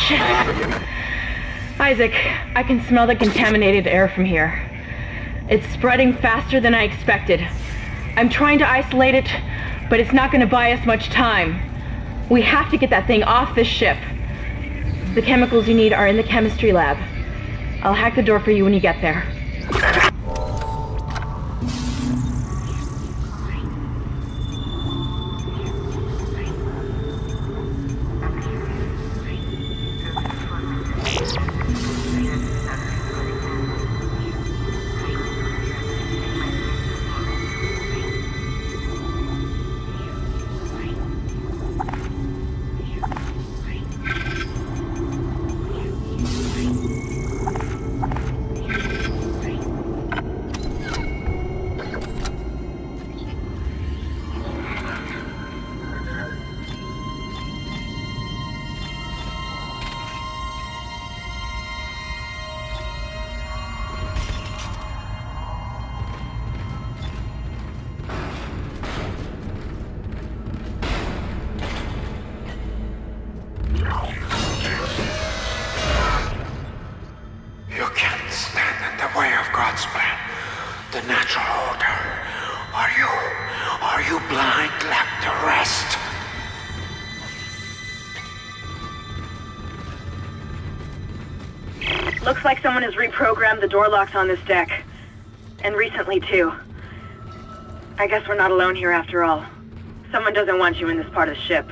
Shit. Isaac, I can smell the contaminated air from here. It's spreading faster than I expected. I'm trying to isolate it, but it's not going to buy us much time. We have to get that thing off this ship. The chemicals you need are in the chemistry lab. I'll hack the door for you when you get there. Looks like someone has reprogrammed the door locks on this deck. And recently, too. I guess we're not alone here after all. Someone doesn't want you in this part of the ship.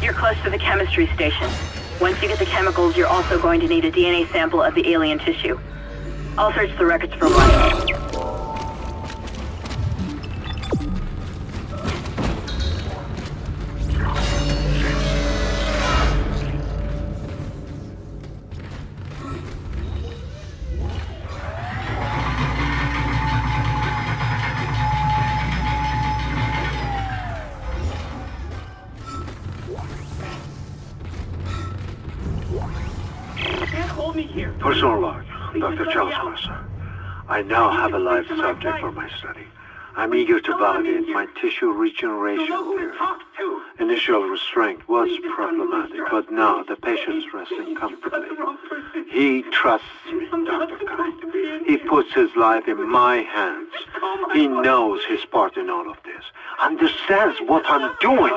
You're close to the chemistry station. Once you get the chemicals, you're also going to need a DNA sample of the alien tissue. I'll search the records for one. Personal log, Dr. Charles Mercer. I now have a live subject for my study. I'm eager to validate my tissue regeneration theory. Initial restraint was problematic, but now the patient's resting comfortably. He trusts me, Dr. Kite. He puts his life in my hands. He knows his part in all of this, understands what I'm doing.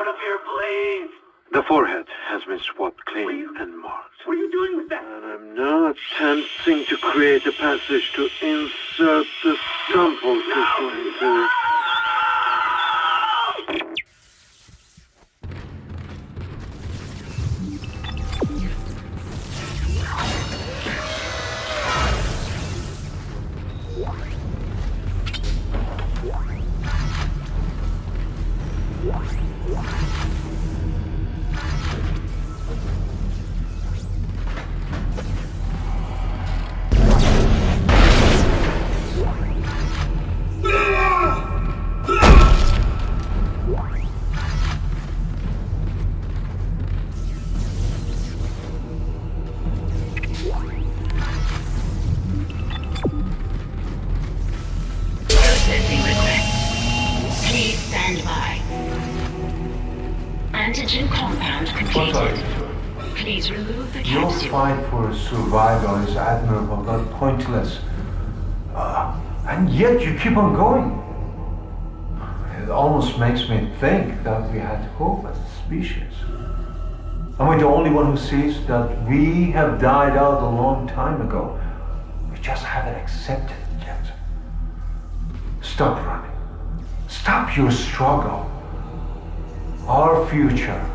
The forehead has been swabbed clean and marked. What are you doing with that? And I'm now attempting to create a passage to insert the sample tissue into it. Antigen compound completed. What are you doing? Please remove the Your capsule. fight for survival is admirable but pointless. And yet you keep on going. It almost makes me think that we had hope as a species. Am I the only one who sees that we have died out a long time ago? We just haven't accepted it yet. Stop running. Stop your struggle. Our future,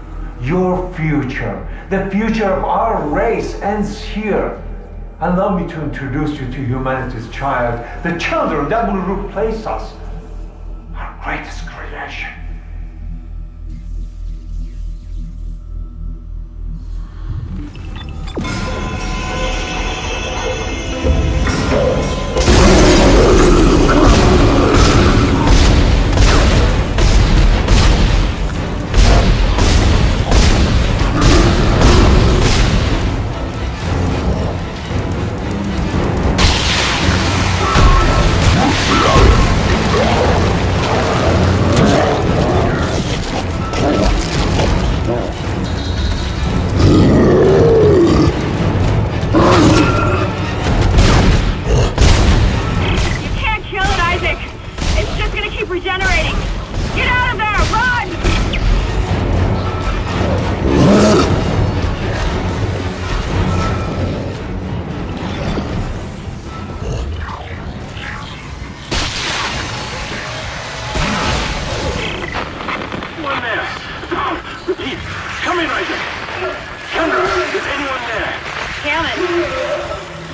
your future, the future of our race ends here. Allow me to introduce you to humanity's child, the children that will replace us, our greatest creation.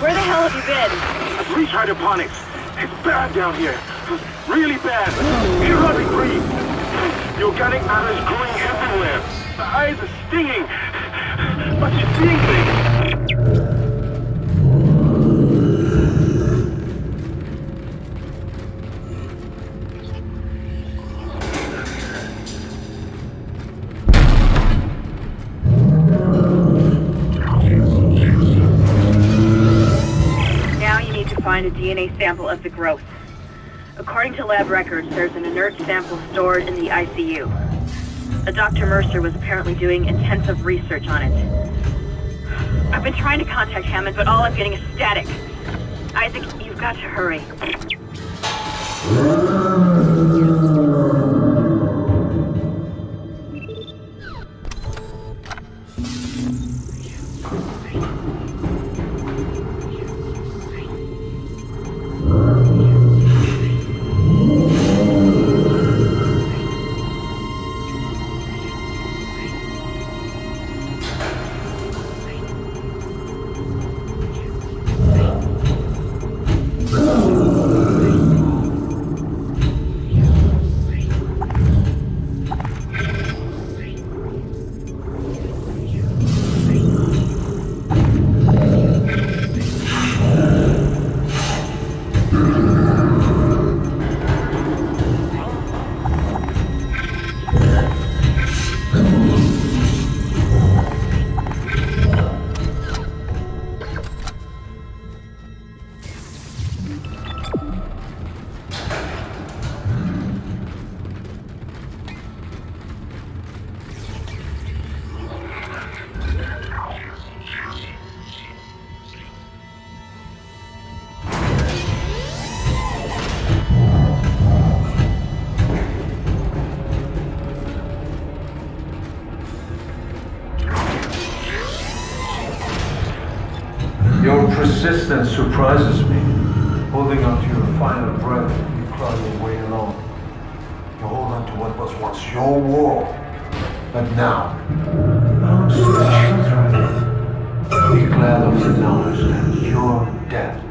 Where the hell have you been? I've reached hydroponics. It's bad down here. Really bad. Periodic breed. The organic matter is growing everywhere. The eyes are stinging. But she's seeing things. Find a DNA sample of the growth. According to lab records, there's an inert sample stored in the ICU. A Dr. Mercer was apparently doing intensive research on it. I've been trying to contact Hammond, but all I'm getting is static. Isaac, you've got to hurry. persistence surprises me. Holding on to your final breath, you crawl your way along. You hold on to what was once your world. But now, belongs to the children. Be glad of the knowledge that your death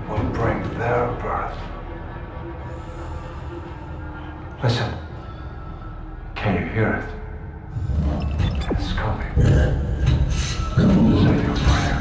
will bring their birth. Listen. Can you hear it? It's coming. Say your prayers.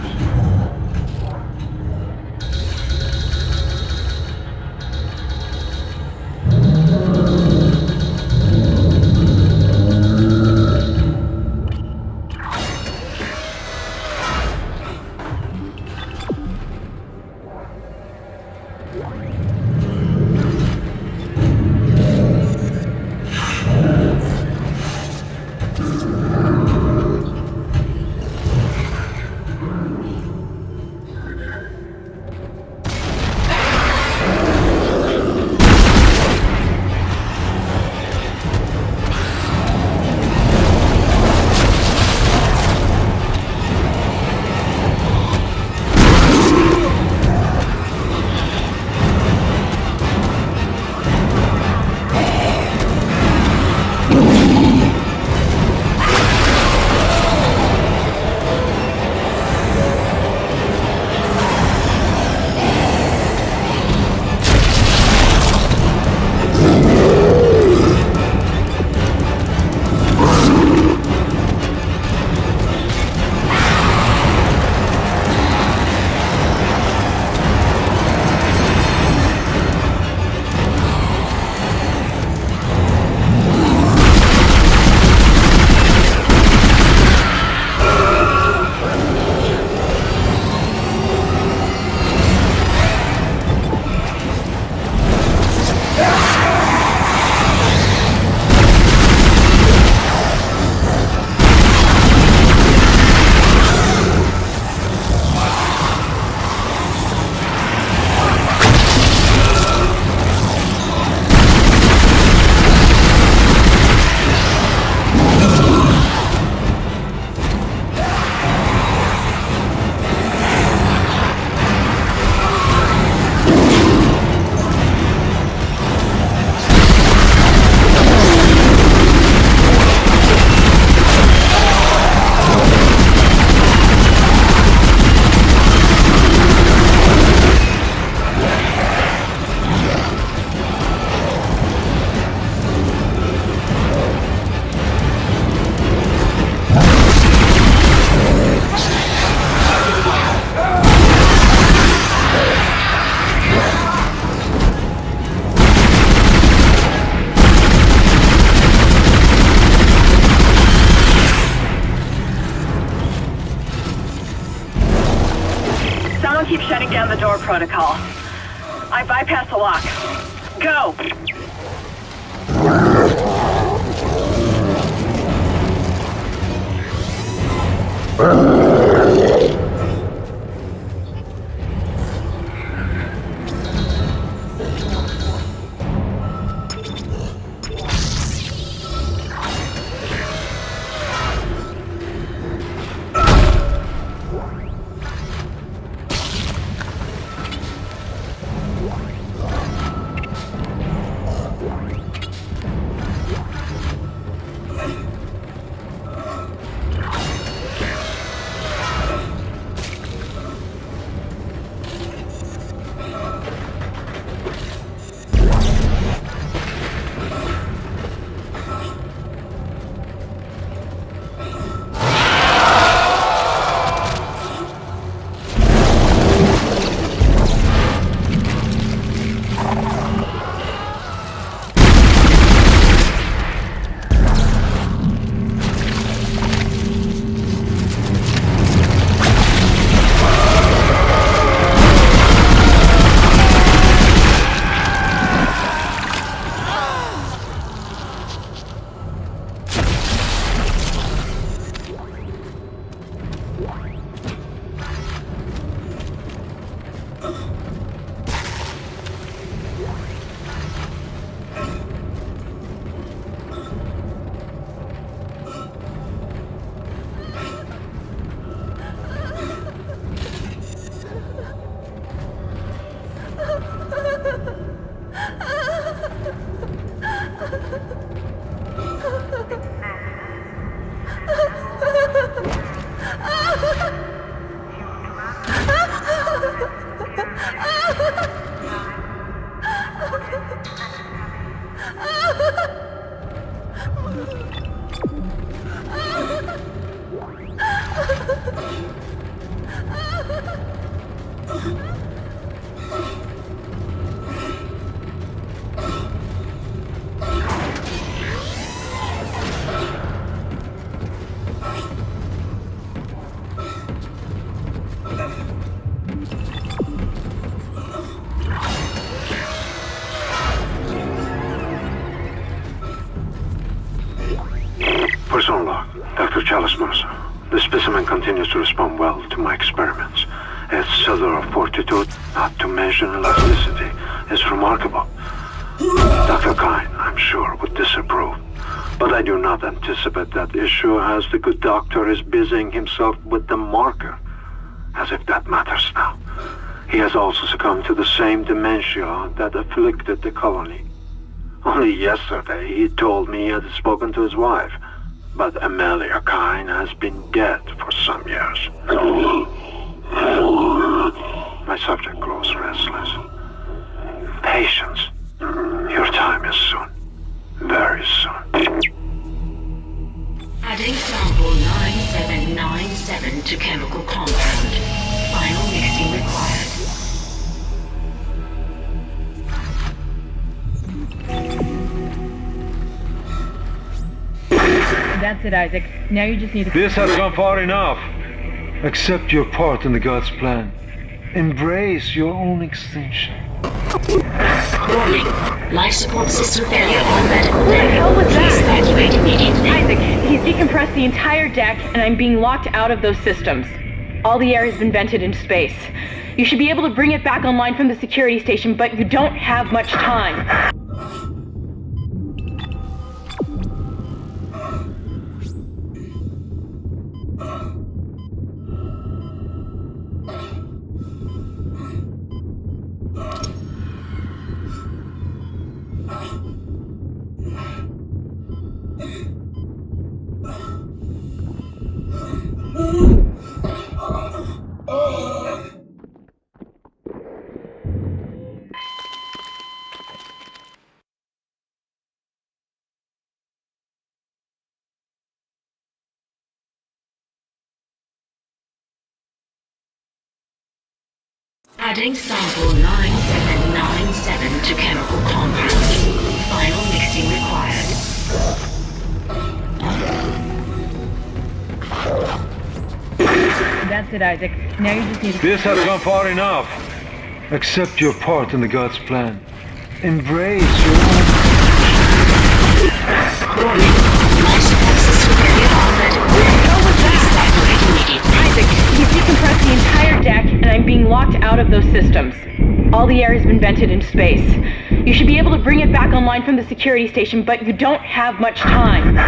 Keep shutting down the door protocol. I bypassed the lock. Go! Dr. Chalice Mercer, the specimen continues to respond well to my experiments. Its cellular fortitude, not to mention elasticity, is remarkable. Dr. Kine, I'm sure, would disapprove. But I do not anticipate that issue as the good doctor is busying himself with the marker. As if that matters now. He has also succumbed to the same dementia that afflicted the colony. Only yesterday he told me he had spoken to his wife. But Amelia Kine has been dead for some years. My subject grows restless. Patience. Your time is soon. Very soon. Adding sample 9797 to chemical compound. Final mixing required. That's it, Isaac. Now you just need to... This has gone far enough. Accept your part in the God's plan. Embrace your own extinction. Warning. Life support system failure on medical What the hell was Please that? evacuate immediately. Isaac, he's decompressed the entire deck, and I'm being locked out of those systems. All the air has been vented into space. You should be able to bring it back online from the security station, but you don't have much time. Adding sample 9797 to chemical compound. Final mixing required. That's it, Isaac. Now you just need to... This has gone far enough. Accept your part in the God's plan. Embrace your own... Warning. Life support system failure on medical Please evacuate immediately. Isaac, he's decompressed the entire deck, and I'm being locked out of those systems. All the air has been vented into space. You should be able to bring it back online from the security station, but you don't have much time.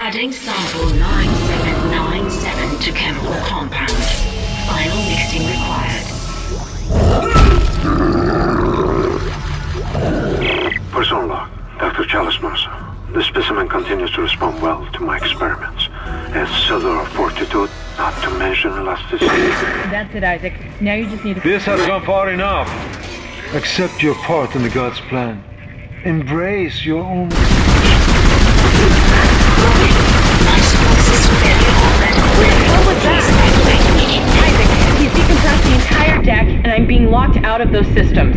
Adding sample 9797 to chemical compound. Final mixing required. Personal log, Dr. Chalice Mercer. The specimen continues to respond well to my experiments. Its cellular fortitude, not to mention elasticity. That's it, Isaac. Now you just need to... This has gone far enough. Accept your part in the God's plan. Embrace your own... Life support system failure on medical Please evacuate immediately. Isaac, he's decompressed the entire deck, and I'm being locked out of those systems.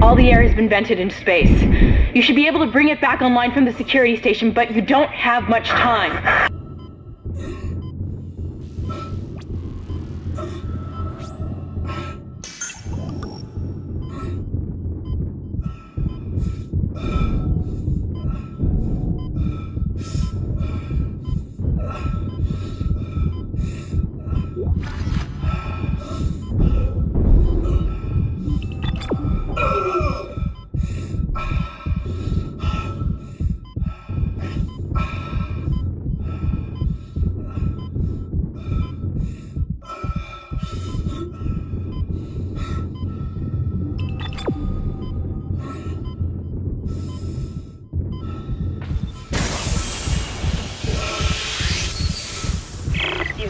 All the air has been vented into space. You should be able to bring it back online from the security station, but you don't have much time.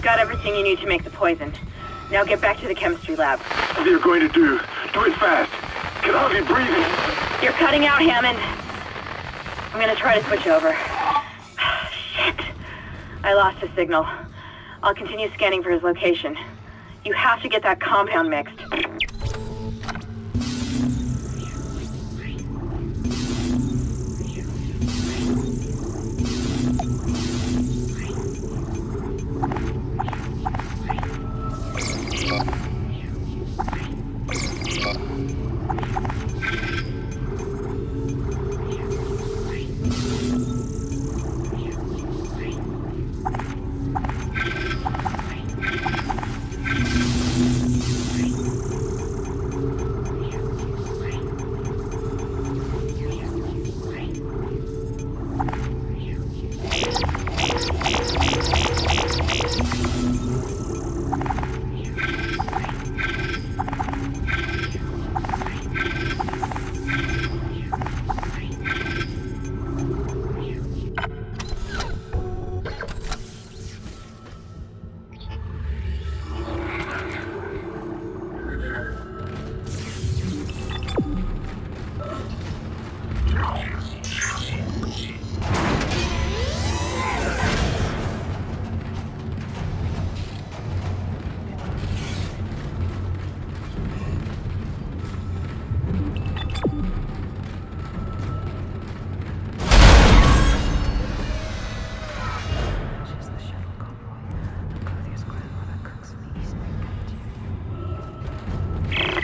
got everything you need to make the poison. Now get back to the chemistry lab. What are you going to do? Do it fast. Can hardly breathe. You're cutting out, Hammond. I'm gonna try to switch over. Shit. I lost his signal. I'll continue scanning for his location. You have to get that compound mixed.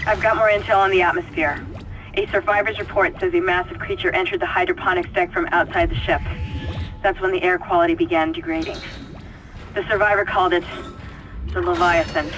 I've got more intel on the atmosphere. A survivor's report says a massive creature entered the hydroponics deck from outside the ship. That's when the air quality began degrading. The survivor called it the Leviathan.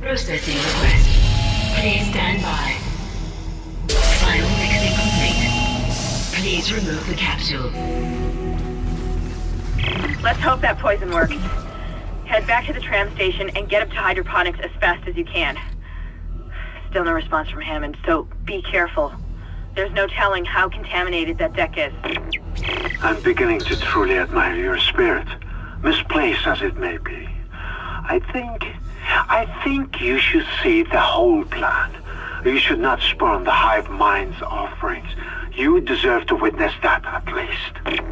Processing request. Please stand by. Final mixing complete. Please remove the capsule. Let's hope that poison works. Head back to the tram station and get up to hydroponics as fast as you can. Still no response from Hammond, so be careful. There's no telling how contaminated that deck is. I'm beginning to truly admire your spirit, misplaced as it may be. I think you should see the whole plan. You should not spurn the hive mind's offerings. You deserve to witness that at least.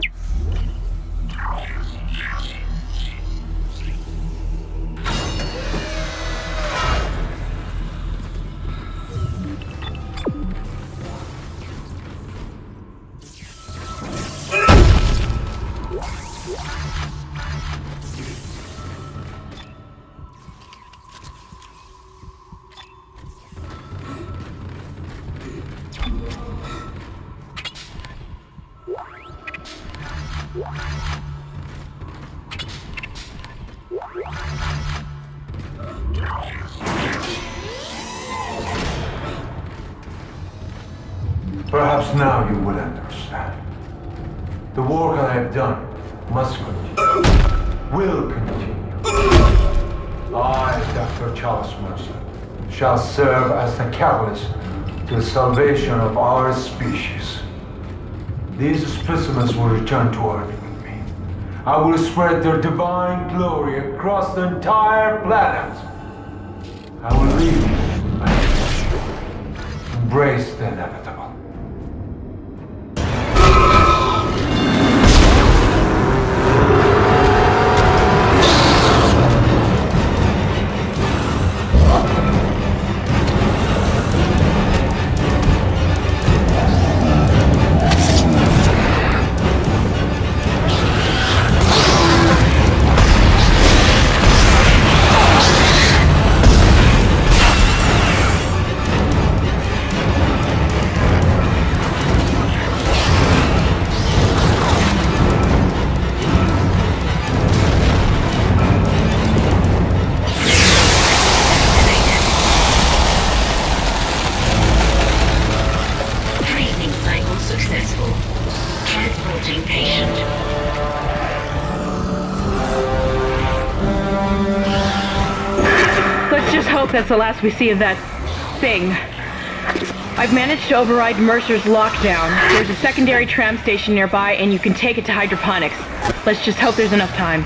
Perhaps now you will understand. The work I have done must continue. Will continue. I, Dr. Charles Mercer, shall serve as the catalyst to the salvation of our species. These specimens will return to Earth with me. I will spread their divine glory across the entire planet. I will lead you. Embrace the inevitable. hope that's the last we see of that thing. I've managed to override Mercer's lockdown. There's a secondary tram station nearby, and you can take it to hydroponics. Let's just hope there's enough time.